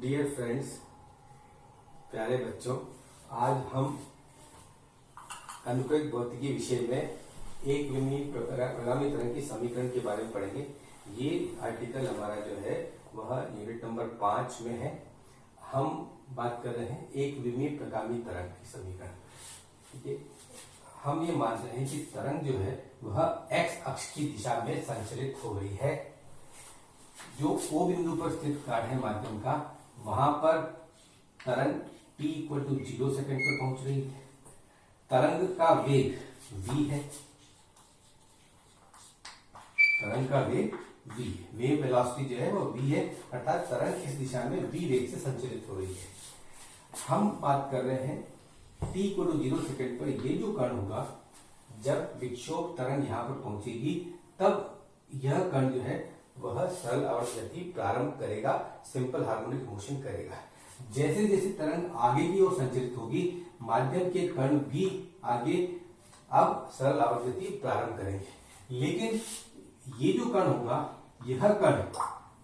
Dear friends, प्यारे बच्चों, आज हम अनुप्रयुक्त भौतिकी विषय में एक विमीय प्रगामी तरंग की समीकरण के बारे में पढ़ेंगे। ये आर्टिकल हमारा जो है वह यूनिट नंबर 5 में है। हम बात कर रहे हैं एक विमीय प्रगामी तरंग की समीकरण। ठीक है, हम ये मान रहे हैं कि तरंग जो है वह एक्स अक्ष की दिशा में संचलित हो रही है। जो O बिंदु पर स्थित काट है माध्यम का, वहां पर तरंग t इक्वल टू 0 सेकेंड पर पहुंच रही है। तरंग का वेग v है। तरंग का वेग v, वेव वेलोसिटी जो है वो v है, अर्थात तरंग इस दिशा में v वेग से संचलित हो रही है। हम बात कर रहे हैं t इक्वल टू 0 सेकेंड पर ये जो कण होगा, जब विक्षोभ तरंग यहां पर पहुंचेगी तब यह कण जो है वह सरल आवर्त गति प्रारंभ करेगा, सिंपल हार्मोनिक मोशन करेगा। जैसे जैसे तरंग आगे की ओर संचलित होगी, माध्यम के कण भी आगे अब सरल आवर्त गति प्रारंभ करेंगे। लेकिन ये जो कण होगा, यह कण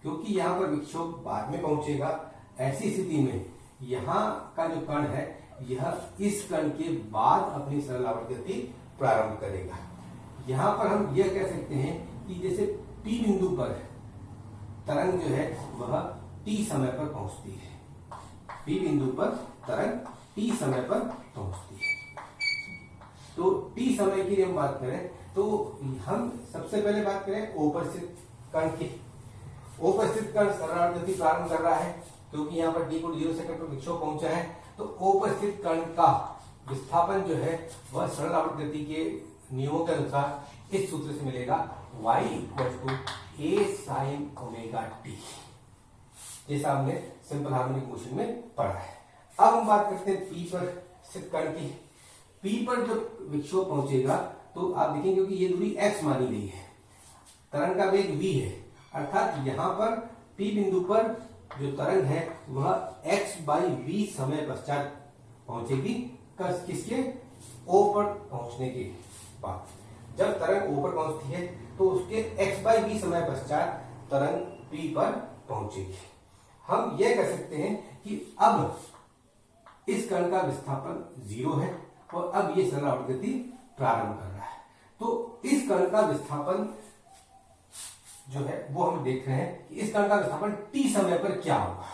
क्योंकि यहाँ पर विक्षोभ बाद में पहुंचेगा, ऐसी स्थिति में यहाँ का जो कण है यह इस कण के बाद अपनी सरल आवर्त गति प्रारंभ करेगा। यहाँ पर हम यह कह सकते हैं कि जैसे P बिंदु पर तरंग जो है वह T समय पर पहुंचती है। P बिंदु पर तरंग T समय पर पहुंचती है। तो T समय की हम बात करें तो हम सबसे पहले बात करें O पर स्थित कण की। O पर स्थित कण सरल आवर्त गति प्रारंभ कर रहा है क्योंकि यहाँ पर t को 0 सेकंड पर विक्षोभ पहुंचा है। तो O पर स्थित कण का विस्थापन जो है वह सरल आवर्त गति के नियमों के अनुसार इस सूत्र से मिलेगा, y equal to a sin omega t, जैसा हमने सिंपल हार्मोनिक मोशन में पढ़ा है। अब हम बात करते हैं P पर स्थित कण की। P पर जब विक्षोभ पहुंचेगा तो आप देखेंगे क्योंकि ये दूरी x मानी गई है, तरंग का वेग v है, अर्थात यहाँ पर P बिंदु पर जो तरंग है वह x बाई v समय पश्चात पहुंचेगी। किसके? O पर पहुंचने के बाद। जब तरंग O पर पहुंचती है तो उसके x बाई v समय पश्चात तरंग P पर पहुंचेगी। हम यह कह सकते हैं कि अब इस कण का विस्थापन 0 है और अब ये सरल आवर्त गति प्रारंभ कर रहा है। तो इस कण का विस्थापन जो है वो हम देख रहे हैं कि इस कण का विस्थापन t समय पर क्या होगा।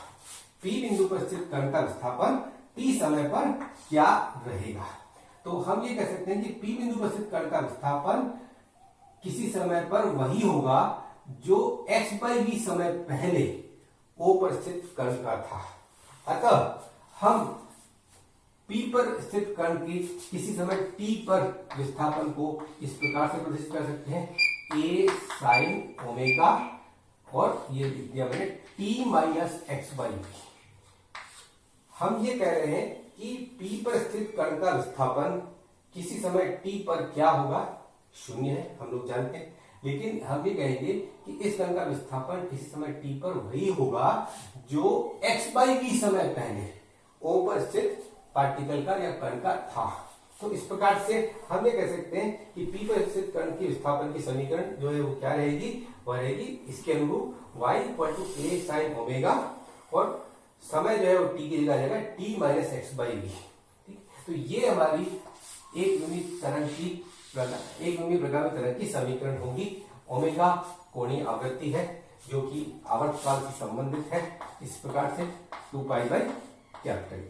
P बिंदु पर स्थित कण का विस्थापन t समय पर क्या रहेगा। तो हम ये कह सकते हैं कि P बिंदु पर स्थित कण का विस्थापन किसी समय पर वही होगा जो x बाई v समय पहले O पर स्थित कण का था। अतः हम P पर स्थित कण की किसी समय t पर विस्थापन को इस प्रकार से प्रदर्शित कर सकते हैं, a sin ओमेगा, और ये लिख दिया मैंने t minus x by v। हम ये कह रहे हैं कि P पर स्थित कण का विस्थापन किसी समय t पर क्या होगा, 0 है, हम लोग जानते हैं। लेकिन हम ये कहेंगे कि इस कण का विस्थापन किसी समय t पर वही होगा जो x बाई v समय पहले O पर स्थित पार्टिकल का या कण का था। तो इस प्रकार से हम ये कह सकते हैं कि P पर स्थित कण की विस्थापन की समीकरण जो है वो क्या रहेगी, वह रहेगी इसके अनुरूप y equal to a sin omega, और समय जो है वो t की जगह आ जाएगा t minus x by v. तो ये हमारी एक विमीय प्रगामी तरंग की समीकरण होगी। ओमेगा कोणीय आवृत्ति है जो कि आवर्तकाल से संबंधित है, इस प्रकार से 2 पाई बाई कैपिटल।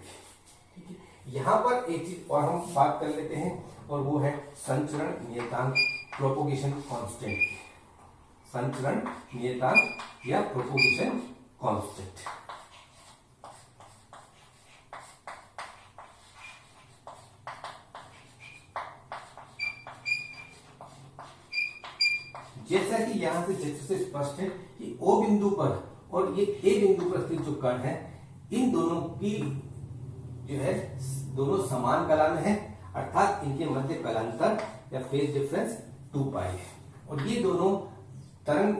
ठीक है, यहाँ पर एक चीज और हम बात कर लेते हैं और वो है संचरण नियतांक, प्रोपोगेशन कांस्टेंट। संचरण नियतांक या प्रोपोगेशन कांस्टेंट। जैसा कि यहां से चित्र से स्पष्ट है कि O बिंदु पर और ये A बिंदु पर स्थित जो कण है, इन दोनों की जो है दोनों समान कला में है, अर्थात इनके मध्य कलांतर या फेज डिफरेंस 2 पाई है, और ये दोनों तरंग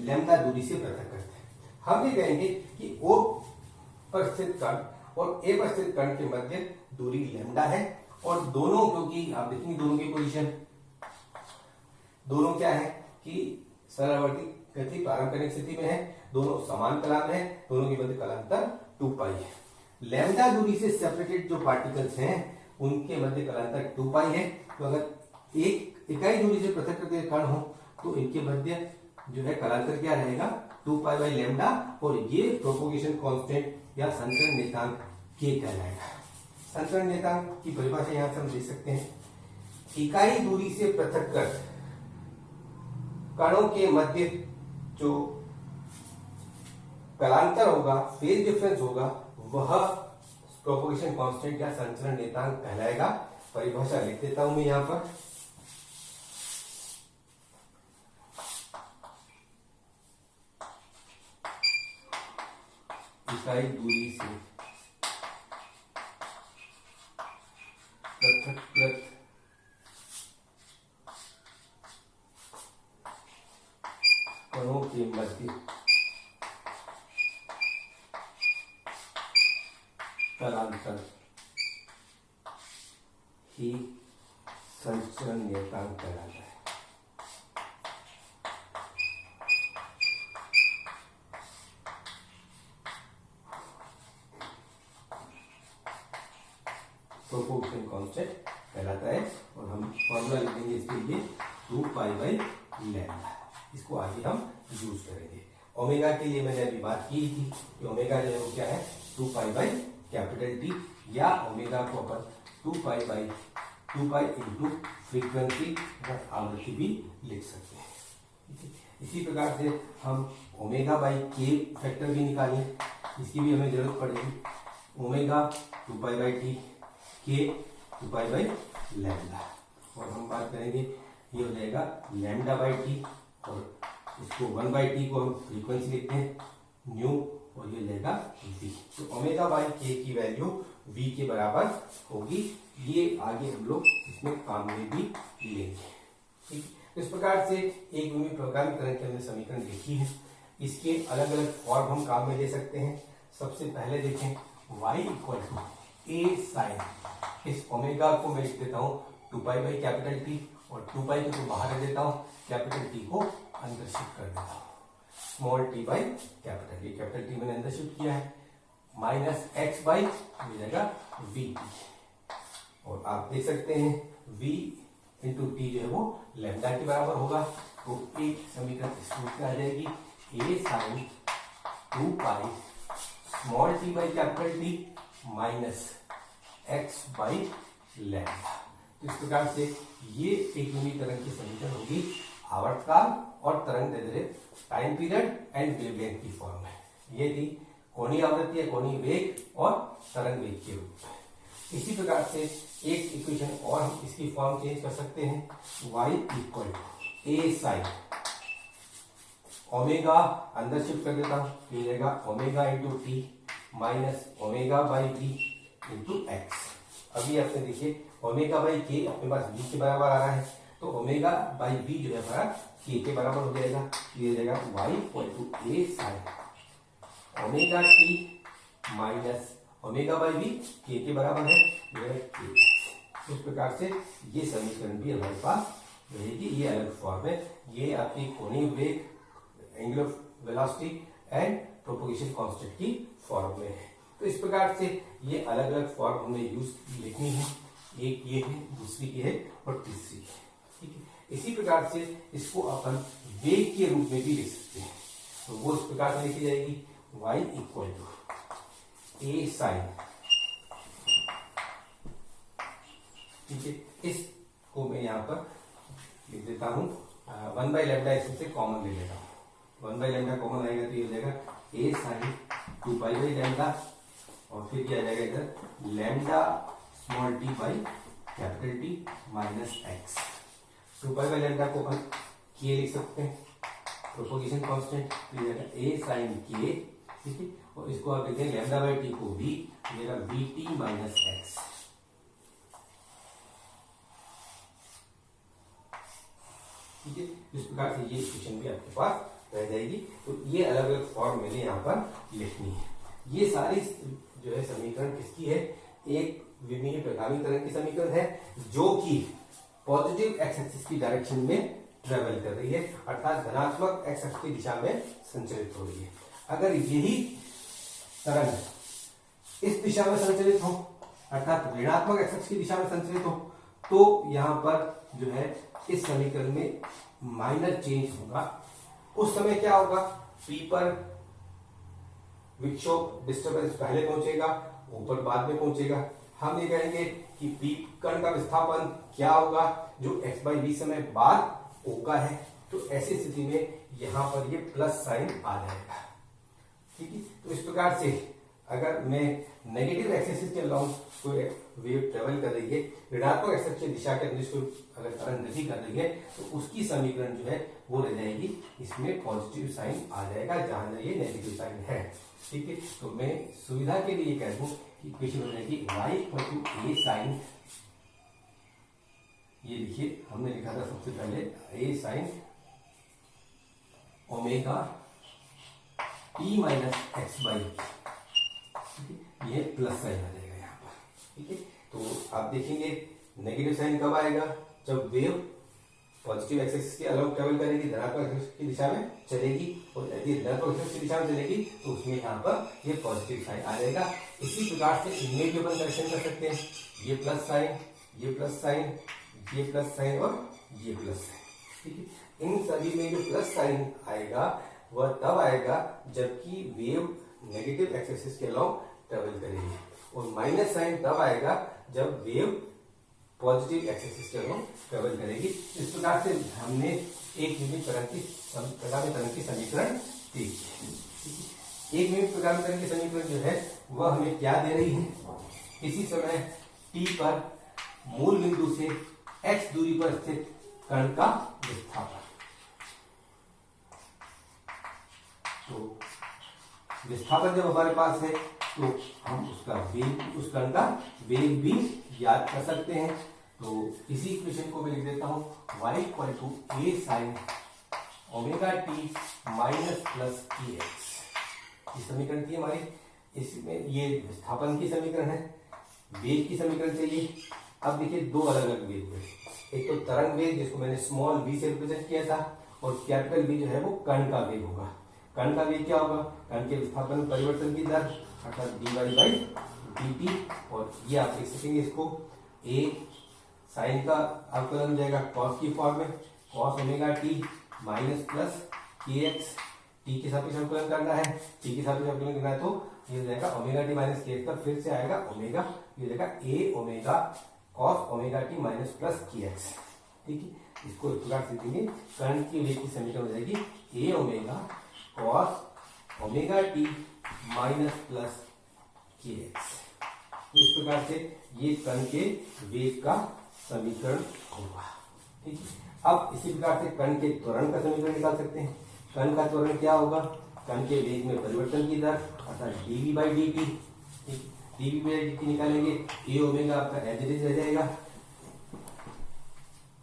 लैम्डा दूरी से पृथक करते हैं। हम ये कहेंगे कि O पर स्थित कण और A पर स्थित कण के मध्य दूरी लैम्डा है, और दोनों, क्योंकि आप देखेंगे दोनों की पोजीशन, दोनों क्या है कि सरल आवर्ती गति प्रारंभ करने की स्थिति में है, दोनों समान कलाम है, दोनों के मध्य कालांतर 2 पाई है। लैम्डा दूरी से सेपरेटेड जो पार्टिकल्स हैं उनके मध्य कालांतर 2 पाई है। तो अगर एक इकाई दूरी से पृथक कण हो तो इनके मध्य जो है कालांतर क्या रहेगा, 2 पाई बाई लैम्डा, और ये प्रोपोगेशन कांस्टेंट या संचरण नियतांक के कहलाएगा। संचरण नियतांक की परिभाषा यहां से हम देख सकते हैं, इकाई दूरी से पृथक कणों के मध्य जो कालांतर होगा, फेज डिफरेंस होगा, वह प्रोपोगेशन कांस्टेंट या संचरण नियतांक कहलाएगा। परिभाषा लिख देता हूं मैं यहां पर। इकाई दूरी से पृथक कणों के मध्य कालांतर ही संचरण नियतांक कहलाता है। प्रोपोगेशन कांस्टेंट कहलाता है, और हम फॉर्मूला लिखेंगे इसके लिए 2 पाई बाई लैम्डा। इसको आगे हम यूज करेंगे। ओमेगा के लिए मैंने अभी बात की थी कि ओमेगा जो है वो क्या है, 2 पाई बाई कैपिटल टी, या ओमेगा को अपन 2 पाई इंटू फ्रीक्वेंसी और आवृत्ति भी लिख सकते हैं। इसी प्रकार से हम ओमेगा बाई के फैक्टर भी निकालें, इसकी भी हमें जरूरत पड़ेगी। ओमेगा 2 पाई बाई टी, के 2 पाई बाई लैम्डा, और हम बात करेंगे ये हो जाएगा लैम्डा बाई टी, और इसको 1 बाई टी को हम फ्रीक्वेंसी लिखते हैं न्यू, और ये जाएगा वी। तो ओमेगा बाई के की वैल्यू वी के बराबर होगी। ये आगे हम लोग इसमें काम में भी लेंगे। ठीक, इस प्रकार से एक विमीय प्रगामी तरंग के हमने समीकरण देखी है। इसके अलग अलग फॉर्म हम काम में ले सकते हैं। सबसे पहले देखें y equal to A sine, इस ओमेगा को मैं लिख देता हूँ 2 पाई बाई कैपिटल टी, और 2 पाई को तो बाहर दे देता हूँ, कैपिटल टी को अंदर शिफ्ट कर देता हूँ, small T by capital T. Capital T मैंने अंदर शिफ्ट किया है, माइनस एक्स बाई मिल जाएगा वी टी, और आप देख सकते हैं v इंटू टी जो है वो लैम्डा के बराबर होगा। तो एक समीकरण इस रूप में आ जाएगी, A sine 2 pi small T by capital T minus x by lambda. तो इस प्रकार से ये एक यूनिट तरंग की समीकरण होगी आवर्तकाल और तरंग दैर्ध्य, टाइम पीरियड एंड वेवलेंथ की फॉर्म है। ये थी कोणीय आवृत्ति या कोणीय वेग और तरंग वेग के रूप में। इसी प्रकार से एक इक्वेशन और हम इसकी फॉर्म चेंज कर सकते हैं, y equal to A sine omega, अंदर शिफ्ट कर देता हूं, मिल जाएगा omega into t minus omega by v into x. अभी आपने देखिए ओमेगा बाई के अपने पास v के बराबर आ रहा है, तो ओमेगा बाई वी जो है हमारा k के बराबर हो जाएगा। ये हो जाएगा y equal to A sine omega T minus omega by v के बराबर है k। इस प्रकार से ये समीकरण भी हमारे पास रहेगी। ये अलग फॉर्म है, ये आपकी कोणीय वेग, angular velocity and propagation constant की फॉर्म में है। तो इस प्रकार से ये अलग अलग फॉर्म हमें यूज लिखनी है, एक ये है, दूसरी ये है और तीसरी है। ठीक है, इसी प्रकार से इसको अपन वेग के रूप में भी लिख सकते हैं। तो वो इस प्रकार से लिखी जाएगी y equal to A sine, ठीक है, इसको मैं यहाँ पर लिख देता हूँ 1 बाई लैम्डा, इसमें कॉमन ले लेता हूँ। 1 बाई लैम्डा कॉमन आएगा तो ये हो जाएगा ए साइन 2 पाई बाई लैम्डा, और फिर क्या आ जाएगा इधर lambda small T by capital T minus x. 2 pi by lambda को अपन के लिख सकते हैं, प्रोपोगेशन कांस्टेंट, तो ये ए साइन के, ठीक है, और इसको आप लिखते हैं लैम्डा बाई टी को वी, मेरा वी टी माइनस एक्स। ठीक है, इस प्रकार से ये इक्वेशन भी आपके पास रह जाएगी। तो ये अलग अलग फॉर्म मैंने यहाँ पर लिखनी है। ये सारी जो है समीकरण किसकी है, एक विमीय प्रगामी तरंग की समीकरण है, जो कि पॉजिटिव एक्स एक्सिस की डायरेक्शन में ट्रेवल कर रही है, अर्थात धनात्मक एक्स अक्ष की दिशा में संचरित हो रही है। अगर यही तरंग इस दिशा में संचरित हो, अर्थात ऋणात्मक एक्स अक्ष की दिशा में संचरित हो, तो यहां पर जो है इस समीकरण में माइनर चेंज होगा। उस समय क्या होगा, पी पर विक्षोभ डिस्टर्बेंस पहले पहुंचेगा, ऊपर बाद में पहुंचेगा। हम ये कहेंगे कि पी कण का विस्थापन क्या होगा, जो एक्स बाई वी समय बाद ओ का है। तो ऐसी स्थिति में यहां पर ये प्लस साइन आ जाएगा। ठीक है, तो इस प्रकार से अगर मैं नेगेटिव एक्सिस के अलाउंस कोई वेव ट्रेवल कर रही है, ऋणात्मक एक्सिस की दिशा के अंदर इसको अगर तरंग गति कर रही है, तो उसकी समीकरण जो है वो रह जाएगी, इसमें पॉजिटिव साइन आ जाएगा जहां ये नेगेटिव साइन है। ठीक है, तो मैं सुविधा के लिए कह दूं कि इक्वेशन हो जाएगी y equal to A sine, ये लिखिए, हमने लिखा था सबसे पहले A sine omega T minus x by, ये प्लस साइन आ जाएगा यहाँ पर। ठीक है, तो आप देखेंगे नेगेटिव साइन कब आएगा, जब वेव पॉजिटिव एक्सिस के अलॉन्ग ट्रेवल करेगी, धनात्मक एक्सिस की दिशा में चलेगी, और यदि ऋणात्मक एक्सिस की दिशा में चलेगी तो उसमें यहाँ पर ये पॉजिटिव साइन आ जाएगा। इसी प्रकार से इनमें भी अपन करेक्शन कर सकते हैं, ये प्लस साइन, ये प्लस साइन, ये प्लस साइन और ये प्लस साइन। ठीक है, इन सभी में जो प्लस साइन आएगा वह तब आएगा जबकि वेव नेगेटिव एक्सिस के अलॉन्ग ट्रेवल करेगी, और माइनस साइन तब आएगा जब वेव पॉजिटिव एक्सिस के अलॉन्ग ट्रेवल करेगी। इस प्रकार से हमने एक यूनिट प्रकार में तरंग की समीकरण देखी। एक यूनिट प्रकार में तरंग की समीकरण जो है वह हमें क्या दे रही है, किसी समय t पर मूल बिंदु से x दूरी पर स्थित कण का विस्थापन। तो विस्थापन जब हमारे पास है तो हम उसका वेग, उस कण का वेग भी याद कर सकते हैं। तो इसी इक्वेशन को मैं लिख देता हूं, y equal to A sine omega T minus plus e x. ये समीकरण थी हमारी, इसमें ये विस्थापन की समीकरण है, वेग की समीकरण चाहिए। अब देखिए दो अलग अलग वेग हुए, एक तो तरंग वेग जिसको मैंने स्मॉल v से रिप्रेजेंट किया था, और कैपिटल V जो है वो कण का वेग होगा। कण का वेग क्या होगा, कण के विस्थापन परिवर्तन की दर अर्थात dy बाई dt, और ये आप लिख सकेंगे इसको a साइन का अवकलन हो जाएगा cos की फॉर्म में, cos omega T minus plus के एक्स, टी के सापेक्ष अवकलन करना है, टी के सापेक्ष अवकलन करना है तो ये हो जाएगा ओमेगा टी माइनस के एक्स का फिर से आएगा ओमेगा, ये हो जाएगा a omega cos omega T minus plus के एक्स। ठीक है, इसको इस प्रकार से देंगे, कण की वेग की समीकरण हो जाएगी a omega cos omega T minus plus के एक्स। इस प्रकार से ये कण के वेग का समीकरण होगा। ठीक है, अब इसी प्रकार से कण के त्वरण का समीकरण निकाल सकते हैं। कण का त्वरण क्या होगा, कण के वेग में परिवर्तन की दर अर्थात dv by dt। dv by dt निकालेंगे, a ओमेगा आपका एज इट इज रह जाएगा,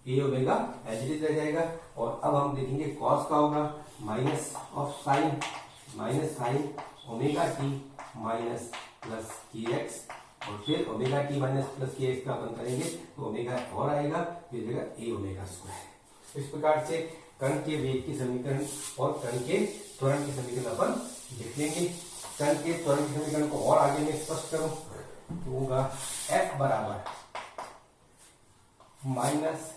a omega as it is रह जाएगा। और अब हम देखेंगे cos का होगा minus of sine, minus sine omega T minus plus के एक्स, और फिर ओमेगा टी माइनस प्लस के एक्स का अपन करेंगे तो ओमेगा और आएगा, फिर देगा ए ओमेगा स्क्वायर। इस प्रकार से कण के वेग की समीकरण और कण के त्वरण की समीकरण अपन लिख लेंगे। कण के त्वरण की समीकरण को और आगे मैं स्पष्ट करूं तो होगा F बराबर माइनस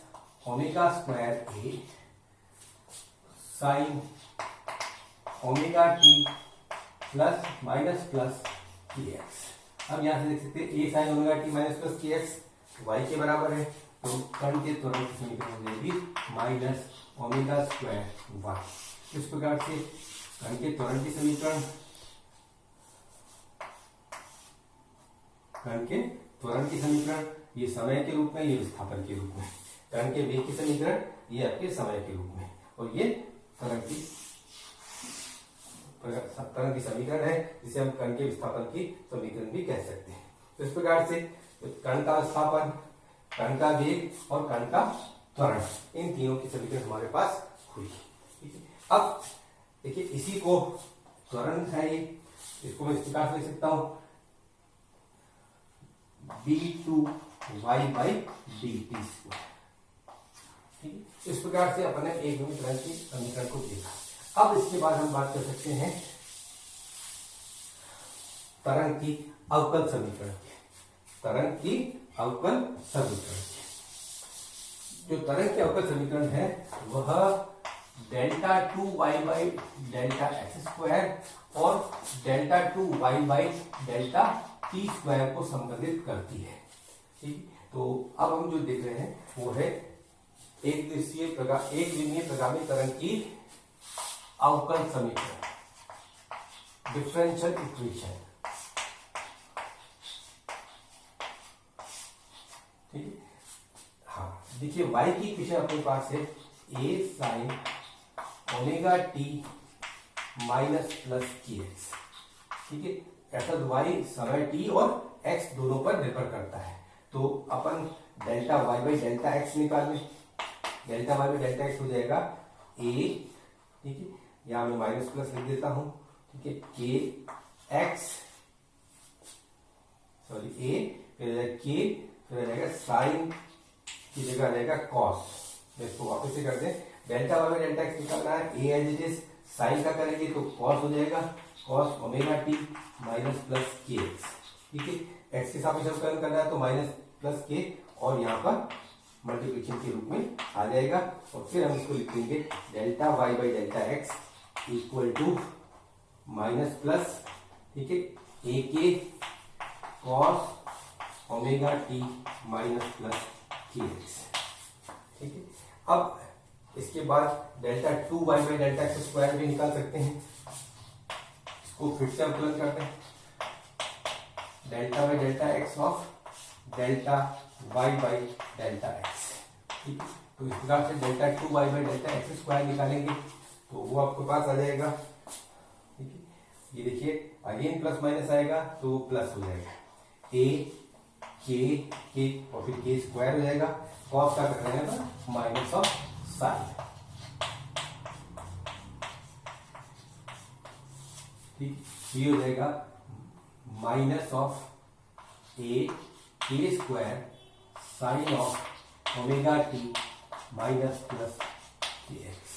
ओमेगा स्क्वायर ए sine omega T plus minus plus के एक्स। अब यहां से देख सकते हैं A sine omega T minus plus के एक्स वाई के बराबर है, तो कण के त्वरण की समीकरण हो जाएगी माइनस ओमेगा स्क्वायर वाई। इस प्रकार से कण के त्वरण की समीकरण, कण के त्वरण की समीकरण ये समय के रूप में, ये विस्थापन के रूप में, कण के वेग की समीकरण ये आपके समय के रूप में, और ये त्वरण की समीकरण है जिसे हम कण के विस्थापन की समीकरण भी कह सकते हैं। तो इस प्रकार से कण का विस्थापन, कण का वेग और कण का त्वरण, इन तीनों की समीकरण हमारे पास हुई। ठीक है, अब देखिए इसी को त्वरण है ये, इसको मैं इस प्रकार से लिख सकता हूं d2y बाई dt स्क्वायर। ठीक है, इस प्रकार से अपन ने एक विमीय तरंग के समीकरण को देखा। अब इसके बाद हम बात कर सकते हैं तरंग की अवकल समीकरण की। तरंग की अवकल समीकरण, जो तरंग के अवकल समीकरण है वह delta 2y by delta x square और delta 2y by delta T square को संबंधित करती है। ठीक, तो अब हम जो देख रहे हैं वो है एक विमीय प्रगामी तरंग की अवकल समीकरण, डिफरेंशियल इक्वेशन। ठीक है, हाँ देखिए y की इक्वेशन अपने पास है a sign omega T minus plus के एक्स। ठीक है, अर्थात y समय t और x दोनों पर निर्भर करता है। तो अपन delta y by delta X निकाल लें। Delta y by delta X हो जाएगा a, ठीक है, यहां मैं माइनस प्लस लिख देता हूं। ठीक है, के एक्स सॉरी a, फिर के, फिर आ जाएगा साइन की जगह आ जाएगा कॉस। इसको वापस से कर दें, delta y by delta x निकालना है, a as it is, sine का करेंगे तो कॉस हो जाएगा, cos omega T minus plus के एक्स। ठीक है, एक्स के सापेक्ष अवकलन करना है तो माइनस प्लस के और यहाँ पर मल्टीप्लिकेशन के रूप में आ जाएगा। और फिर हम इसको लिखेंगे delta y by delta x equal to minus plus, ठीक है, a k cos omega T minus plus के एक्स। ठीक है, अब इसके बाद delta 2y by delta x square भी निकाल सकते हैं। इसको फिर से अवकलन करते हैं, delta by delta x of delta y by delta x. ठीक है, तो इस प्रकार से delta 2y by delta x square निकालेंगे तो वो आपके पास आ जाएगा। ठीक है, ये देखिए अगेन प्लस माइनस आएगा तो वो प्लस हो जाएगा, ए के और फिर के स्क्वायर हो जाएगा, कॉस का कर रहे हैं माइनस ऑफ साइन। ठीक, ये हो जाएगा minus of A K square sine of omega T minus plus के एक्स।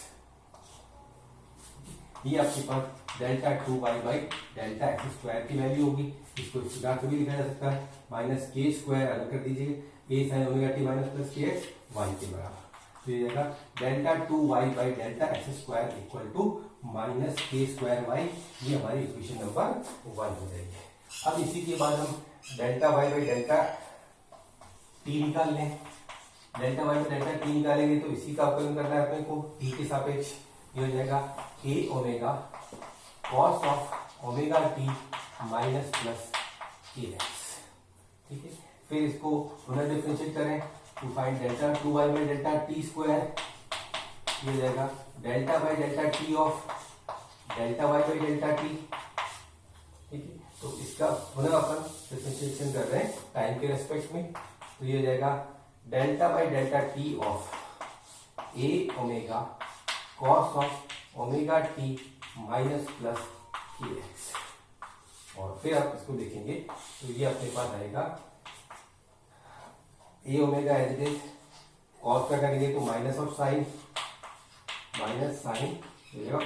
ये आपके पास delta 2y by delta x square की वैल्यू होगी। इसको इस प्रकार से भी लिखा जा सकता है, माइनस के स्क्वायर अलग कर दीजिए, A sine omega T minus plus के एक्स वाई के बराबर। तो ये जाएगा delta 2y by delta x square equal to minus K square Y. ये हमारी इक्वेशन नंबर 1 हो जाएगी। अब इसी के बाद हम delta y by delta T निकाल लें। Delta y by delta T निकालेंगे तो इसी का अवकलन करना है अपने को टी के सापेक्ष। ये हो जाएगा A omega cos of omega T minus plus के एक्स। ठीक है, फिर इसको पुनः डिफरेंशिएट करें to find delta 2y by delta T square. ये हो जाएगा delta by delta T of delta y by delta T. ठीक है, तो इसका पुनः अपन डिफरेंशिएशन कर रहे हैं टाइम के रेस्पेक्ट में। तो ये हो जाएगा delta by delta T of A omega cos of omega T minus plus के एक्स। और फिर आप इसको देखेंगे तो ये अपने पास आएगा A omega as it is, cos का करेंगे तो minus of sine, minus sine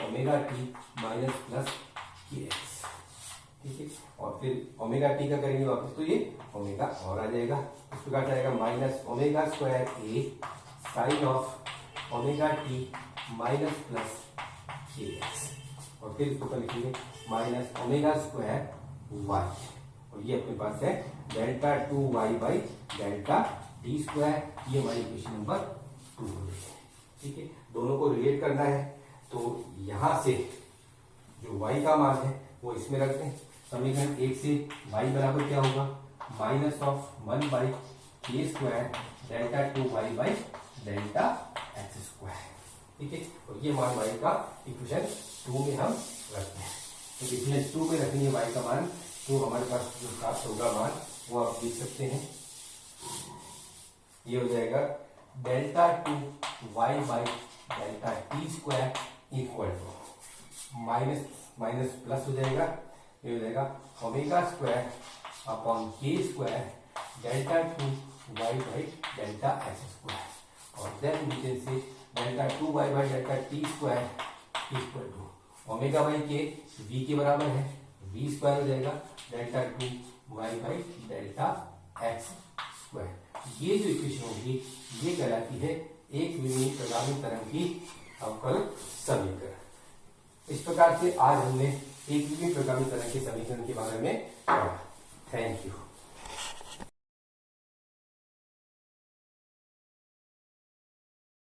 omega T minus plus के एक्स। ठीक है, और फिर ओमेगा टी का करेंगे वापस तो ये ओमेगा और आ जाएगा। इस प्रकार जाएगा minus omega square A sine of omega T minus plus के एक्स। और फिर इसको ऊपर लिखेंगे माइनस ओमेगा स्क्वायर वाई। और ये अपने पास है delta 2y by delta T square. ये हमारी इक्वेशन नंबर 2 हो गई है। ठीक है, दोनों को रिलेट करना है तो यहां से जो y का मान है वो इसमें रख दें। समीकरण 1 से y बराबर क्या होगा, माइनस ऑफ 1 बाई के square delta 2y by delta x square. ठीक है, और ये मान y का इक्वेशन 2 में हम रखते हैं। तो इक्वेशन 2 में रखेंगे y का मान तो हमारे पास जो प्राप्त होगा मान वो आप देख सकते हैं। ये हो जाएगा delta 2y by delta T square equal to minus minus plus हो जाएगा। ये हो जाएगा omega square upon K square delta 2y by delta x square. और then we can say delta 2y by delta T square equal to omega by K v के बराबर है, v square हो जाएगा delta 2y by delta x square. ये जो equation होगी ये कहलाती है एक विमीय प्रगामी तरंग की अवकल समीकरण। इस प्रकार से आज हमने एक विमीय प्रगामी तरंग के समीकरण के बारे में पढ़ा। Thank you.